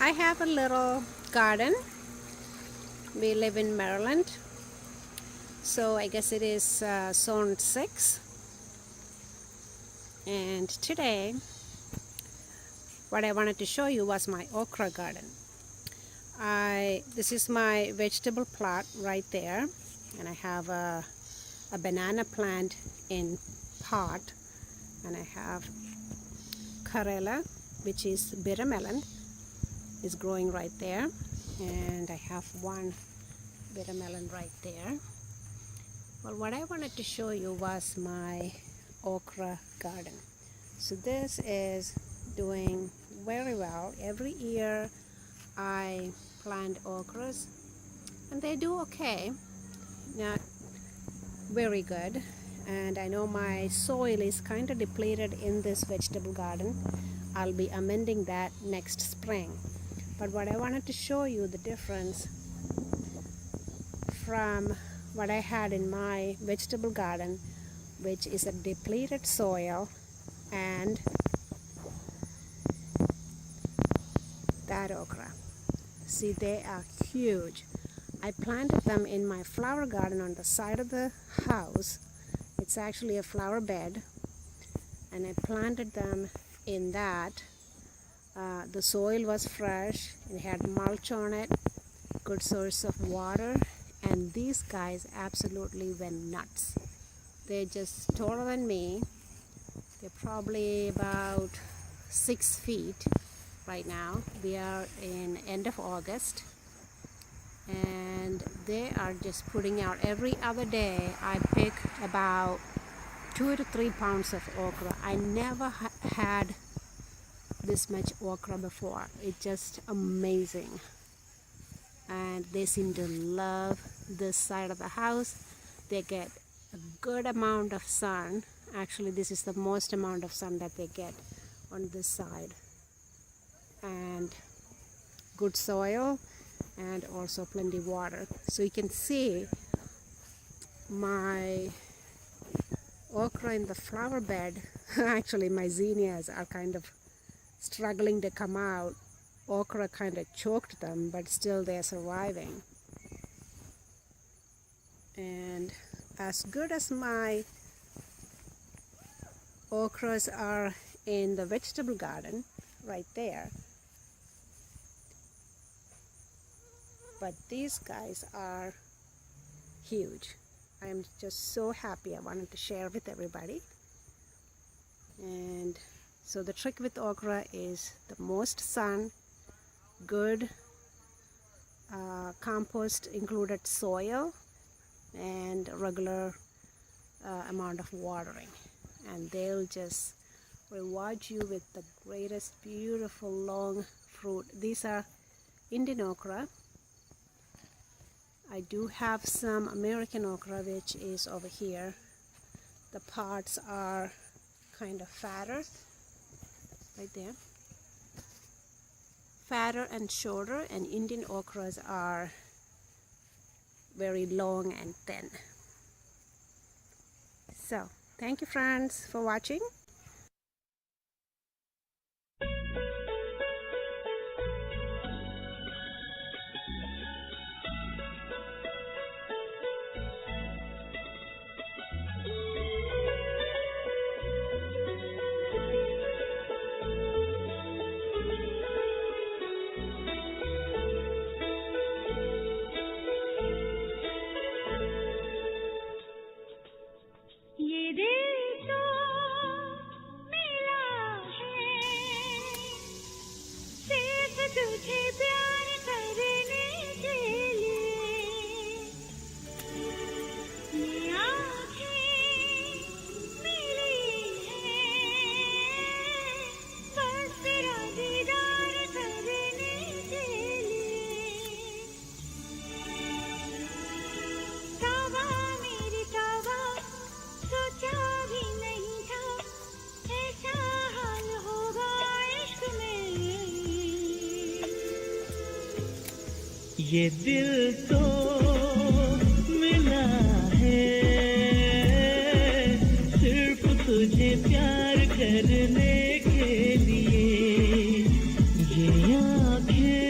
I have a little garden. We live in Maryland, so I guess it is zone 6. And today what I wanted to show you was my okra garden. This is my vegetable plot right there, and I have a banana plant in pot, and I have Karela, which is bitter melon, is growing right there, and I have one bitter melon right there. Well, what I wanted to show you was my okra garden. So this is doing very well. Every year I plant okras and they do okay, not very good, and I know my soil is kind of depleted in this vegetable garden. I'll be amending that next spring. But what I wanted to show you the difference from what I had in my vegetable garden, which is a depleted soil, and that okra. See, they are huge. I planted them in my flower garden on the side of the house. It's actually a flower bed, and I planted them in that. The soil was fresh, it had mulch on it, good source of water, and these guys absolutely went nuts. They're just taller than me. They're probably about 6 feet right now. We are in end of August, and they are just putting out every other day. I pick about 2 to 3 pounds of okra. I never had this much okra before. It's just amazing, and they seem to love this side of the house. They get a good amount of sun. Actually, this is the most amount of sun that they get on this side, and good soil, and also plenty water. So you can see my okra in the flower bed. Actually, my zinnias are kind of struggling to come out. Okra kind of choked them, but still they're surviving. And as good as my okras are in the vegetable garden right there, but these guys are huge. I am just so happy. I wanted to share with everybody. And so the trick with okra is the most sun, good compost included soil, and regular amount of watering, and they'll just reward you with the greatest beautiful long fruit. These are Indian okra. I do have some American okra, which is over here. The pods are kind of fatter right there, fatter and shorter, and Indian okras are very long and thin. So thank you, friends, for watching. तुझे प्यार करने के लिए ये आँखें मिली हैं, बस तेरा दीदार करने के लिए। तौबा मेरी तौबा, सोचा भी नहीं था ऐसा हाल होगा इश्क में। ये दिल तो मिला है सिर्फ तुझे प्यार करने के लिए, ये आँखें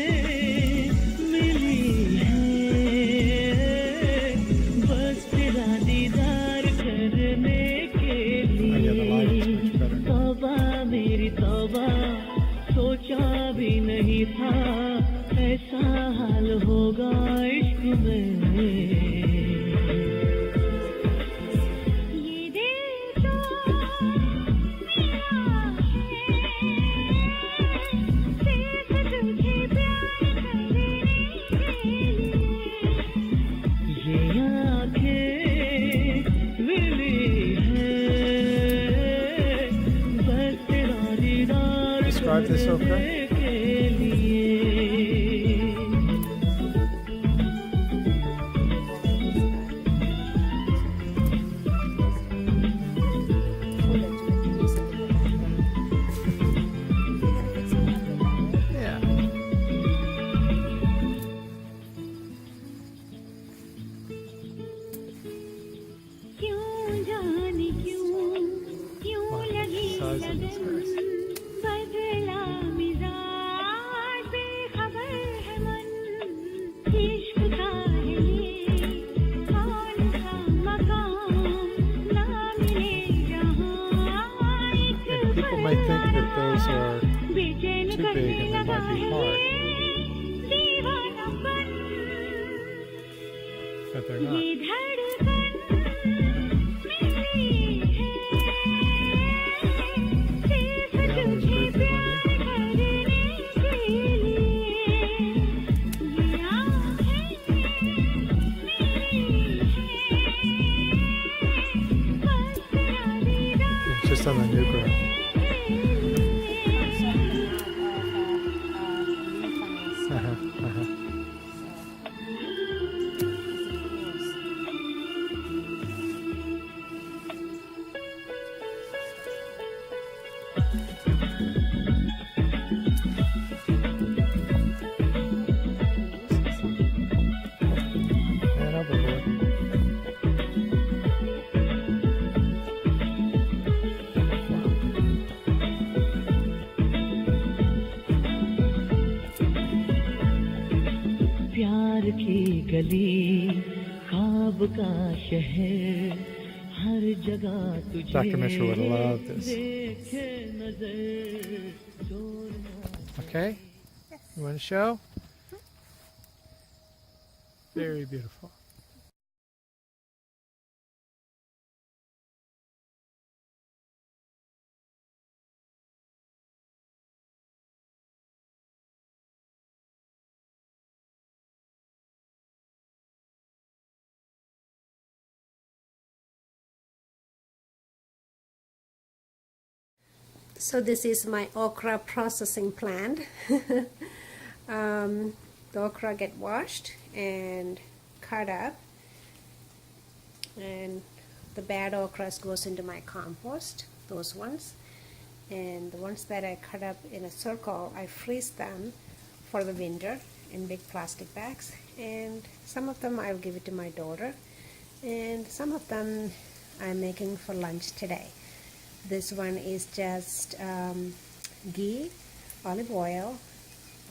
have this okra? के लिए Yeah. क्यों जाने क्यों Wow, लगी the size of this लगन guy. बदला मिजाज बेखबर है मन इश्क का है ये कौन सा मकाम ना मिले जहाँ एक And people might think that those are बेचैन too big करने and they लगा might be है hard, दीवानापन but they're not. ये धड़कन मेरी है सिर्फ Yeah, there's तुझे great people in there. प्यार करने के लिए ये आँखें मेरी है बस तेरा दीदार It's just on the new grow. Uh-huh, uh-huh. And overboard. प्यार की गली ख्वाब का शहर हर जगह तुझे Dr. Mishra would love this. देखे नजर छोड़ना Okay? You want to show? Very beautiful. So this is my okra processing plant. The okra get washed and cut up, and the bad okras goes into my compost, those ones. And the ones that I cut up in a circle, I freeze them for the winter in big plastic bags. And some of them I'll give it to my daughter, and some of them I'm making for lunch today. This one is just ghee, olive oil,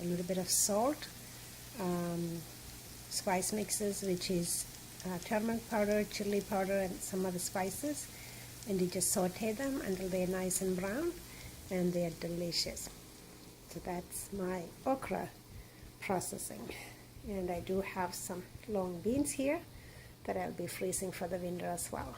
a little bit of salt, spice mixes, which is turmeric powder, chili powder, and some other spices. And you just saute them until they're nice and brown, and they're delicious. So that's my okra processing. And I do have some long beans here that I'll be freezing for the winter as well.